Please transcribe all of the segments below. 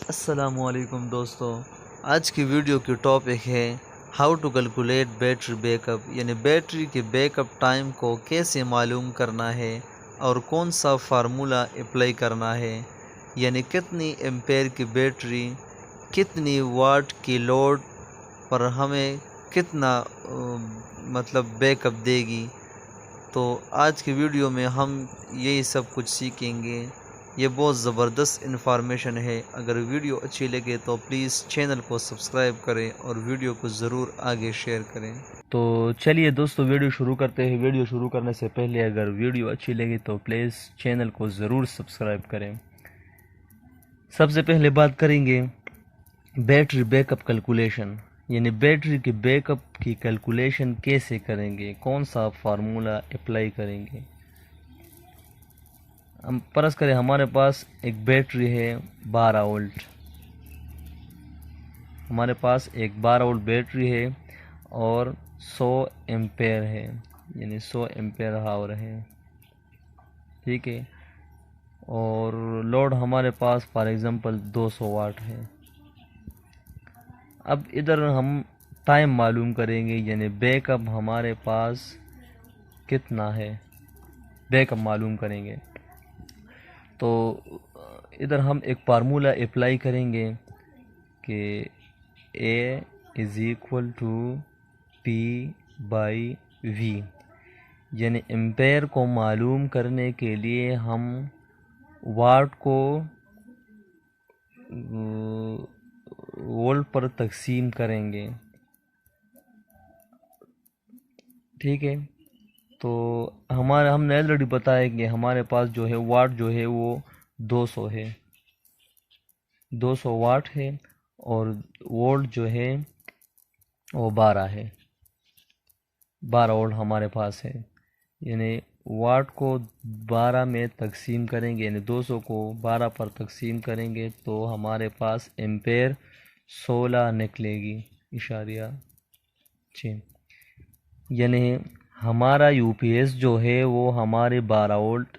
السلام علیکم دوستو، آج کی ویڈیو کی ٹاپک ہے how to calculate battery back up, یعنی بیٹری کے بیک اپ ٹائم کو کیسے معلوم کرنا ہے اور کون سا فارمولا اپلائی کرنا ہے، یعنی کتنی ایمپیر کی بیٹری کتنی واٹ کی لوڈ پر ہمیں کتنا بیک اپ دے گی۔ تو آج کی ویڈیو میں ہم یہی سب کچھ سیکھیں گے۔ یہ بہت زبردست انفارمیشن ہے۔ اگر ویڈیو اچھی لگے تو پلیز چینل کو سبسکرائب کریں اور ویڈیو کو ضرور آگے شیئر کریں۔ تو چلیے دوستو ویڈیو شروع کرتے ہیں۔ ویڈیو شروع کرنے سے پہلے اگر ویڈیو اچھی لگی تو پلیز چینل کو ضرور سبسکرائب کریں۔ سب سے پہلے بات کریں گے بیٹری بیک اپ کیلکولیشن، یعنی بیٹری کے بیک اپ کی کیلکولیشن کیسے کریں گے، کون سا فارمولا اپلائی کریں گے۔ ہم فرض کریں ہمارے پاس ایک بیٹری ہے 12 وولٹ، ہمارے پاس ایک 12 وولٹ بیٹری ہے اور 100 ایمپیر ہے، یعنی 100 ایمپیر ہاور ہے، ٹھیک ہے، اور لوڈ ہمارے پاس فار ایگزامپل 200 واٹ ہے۔ اب ادھر ہم ٹائم معلوم کریں گے، یعنی بیک اپ ہمارے پاس کتنا ہے، بیک اپ معلوم کریں گے۔ تو ادھر ہم ایک فارمولا اپلائی کریں گے کہ A = P/V، یعنی ایمپیر کو معلوم کرنے کے لیے ہم واٹ کو وولٹ پر تقسیم کریں گے، ٹھیک ہے۔ تو ہم نے آلریڈی بتایا کہ ہمارے پاس جو ہے واٹ جو ہے وہ 200 ہے، 200 واٹ ہے، اور وولٹ جو ہے وہ 12 ہے، 12 وولٹ ہمارے پاس ہے، یعنی واٹ کو 12 میں تقسیم کریں گے، یعنی 200 کو 12 پر تقسیم کریں گے تو ہمارے پاس ایمپیر 16 نکلے گی اشاریہ 6، یعنی ہمارا یو پی ایس جو ہے وہ ہمارے 12 وولٹ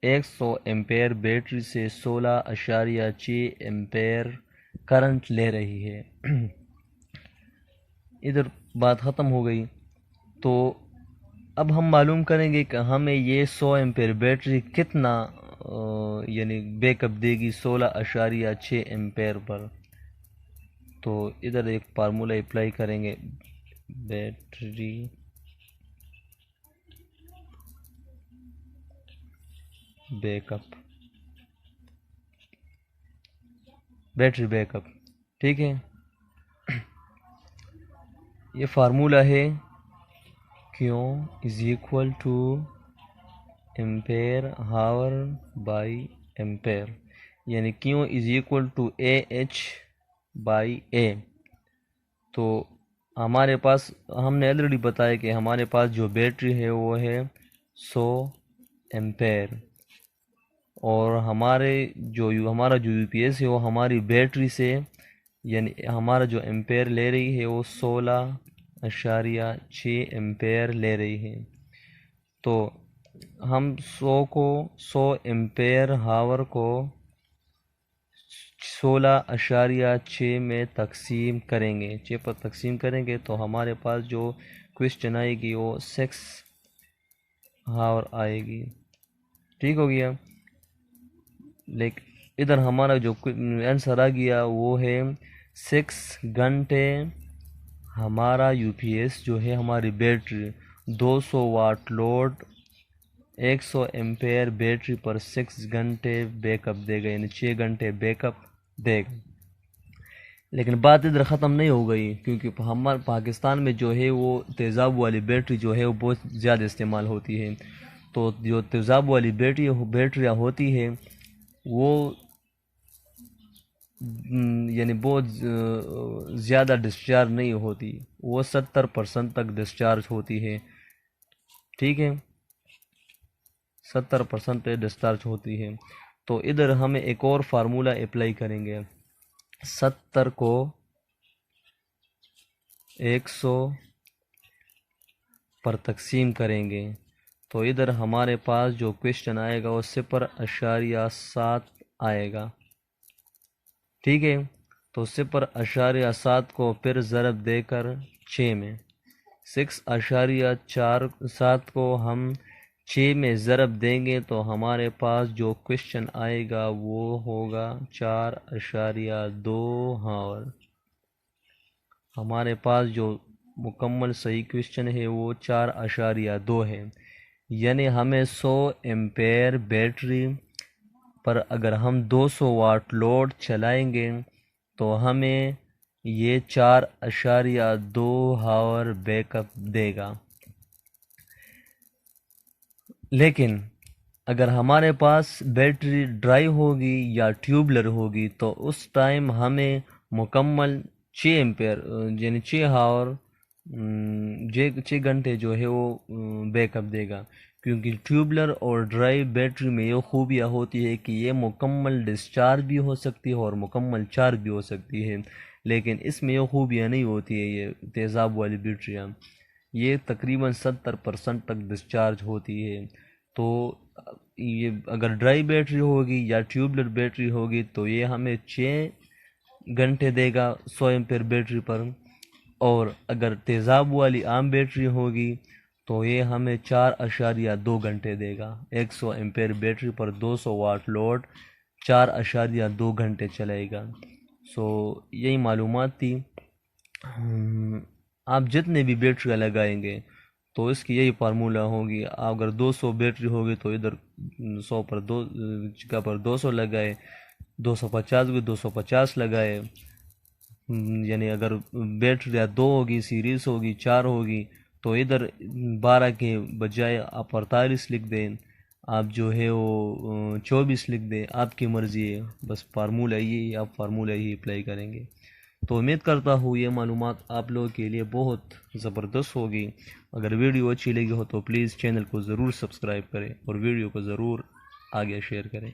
100 ایمپیر بیٹری سے 16.6 ایمپیر کرنٹ لے رہی ہے۔ ادھر بات ختم ہو گئی۔ تو اب ہم معلوم کریں گے کہ ہمیں یہ 100 ایمپیر بیٹری کتنا یعنی بیک اپ دے گی 16.6 ایمپیر پر۔ تو ادھر ایک فارمولا اپلائی کریں گے، battery back up, battery back up, ٹھیک ہے۔ یہ فارمولا ہے Q = ampere hour by ampere, یعنی Q = AH/A۔ تو ہمارے پاس ہم نے آلریڈی بتایا کہ ہمارے پاس جو بیٹری ہے وہ ہے 100 ایمپیر، اور ہمارا جو یو پی ایس ہے وہ ہماری بیٹری سے، یعنی ہمارا جو ایمپیر لے رہی ہے وہ 16.6 ایمپیر لے رہی ہے۔ تو ہم 100 ایمپیر ہاور کو 16.6 میں تقسیم کریں گے، 6 پر تقسیم کریں گے تو ہمارے پاس جو کوشچن آئے گی وہ 6 ہاور آئے گی، ٹھیک ہو گیا۔ لیکن ادھر ہمارا جو آنسر آ گیا وہ ہے 6 گھنٹے ہمارا یو پی ایس جو ہے ہماری battery 200 watt load 100 ampere battery پر 6 گھنٹے بیک اپ دے گا، یعنی 6 گھنٹے بیک اپ دے گا۔ لیکن بات ادھر ختم نہیں ہو گئی، کیونکہ ہمارے پاکستان میں جو ہے وہ تیزاب والی بیٹری جو ہے وہ بہت زیادہ استعمال ہوتی ہے۔ تو جو تیزاب والی بیٹریاں ہوتی ہے وہ یعنی بہت زیادہ ڈسچارج نہیں ہوتی، وہ 70% تک ڈسچارج ہوتی ہے، ٹھیک ہے، 70% ڈسچارج ہوتی ہے۔ تو ادھر ہمیں ایک اور فارمولا اپلائی کریں گے، 70 کو 100 پر تقسیم کریں گے تو ادھر ہمارے پاس جو کوشچن آئے گا وہ 0.7 آئے گا، ٹھیک ہے، تو 0.7 کو پھر ضرب دے کر 6 میں، 6.47 کو ہم 6 میں ضرب دیں گے تو ہمارے پاس جو کوشچن آئے گا وہ ہوگا 4.2 ہاور۔ ہمارے پاس جو مکمل صحیح کوشچن ہے وہ 4.2 ہے، یعنی ہمیں 100 ایمپیر بیٹری پر اگر ہم 200 واٹ لوڈ چلائیں گے تو ہمیں یہ 4.2 ہاور بیک اپ دے گا۔ لیکن اگر ہمارے پاس بیٹری ڈرائی ہوگی یا ٹیوبلر ہوگی تو اس ٹائم ہمیں مکمل 6 ایمپیر یعنی 6 ہاور 6 گھنٹے جو ہے وہ بیک اپ دے گا، کیونکہ ٹیوبلر اور ڈرائی بیٹری میں یہ خوبیاں ہوتی ہے کہ یہ مکمل ڈسچارج بھی ہو سکتی ہے اور مکمل چارج بھی ہو سکتی ہے، لیکن اس میں یہ خوبیاں نہیں ہوتی ہے۔ یہ تیزاب والی بیٹریاں یہ تقریباً 70% تک ڈسچارج ہوتی ہے، تو یہ اگر ڈرائی بیٹری ہوگی یا ٹیوبلر بیٹری ہوگی تو یہ ہمیں 6 گھنٹے دے گا 100 ایمپیر بیٹری پر، اور اگر تیزاب والی عام بیٹری ہوگی تو یہ ہمیں 4.2 گھنٹے دے گا۔ 100 ایمپیر بیٹری پر 200 واٹ لوڈ 4.2 گھنٹے چلائے گا۔ یہی معلومات تھی۔ آپ جتنے بھی بیٹریاں لگائیں گے تو اس کی یہی فارمولہ ہوگی، اگر 200 بیٹری ہوگی تو ادھر 100 پر 200 لگائے، 250 بھی 250 لگائے، یعنی اگر بیٹری 2 ہوگی سیریز ہوگی 4 ہوگی تو ادھر 12 کے بجائے آپ 48 لکھ دیں، آپ جو ہے وہ 24 لکھ دیں، آپ کی مرضی ہے، بس فارمولہ یہی، آپ فارمولہ یہی اپلائی کریں گے۔ تو امید کرتا ہوں یہ معلومات آپ لوگوں کے لیے بہت زبردست ہوگی۔ اگر ویڈیو اچھی لگی ہو تو پلیز چینل کو ضرور سبسکرائب کریں اور ویڈیو کو ضرور آگے شیئر کریں۔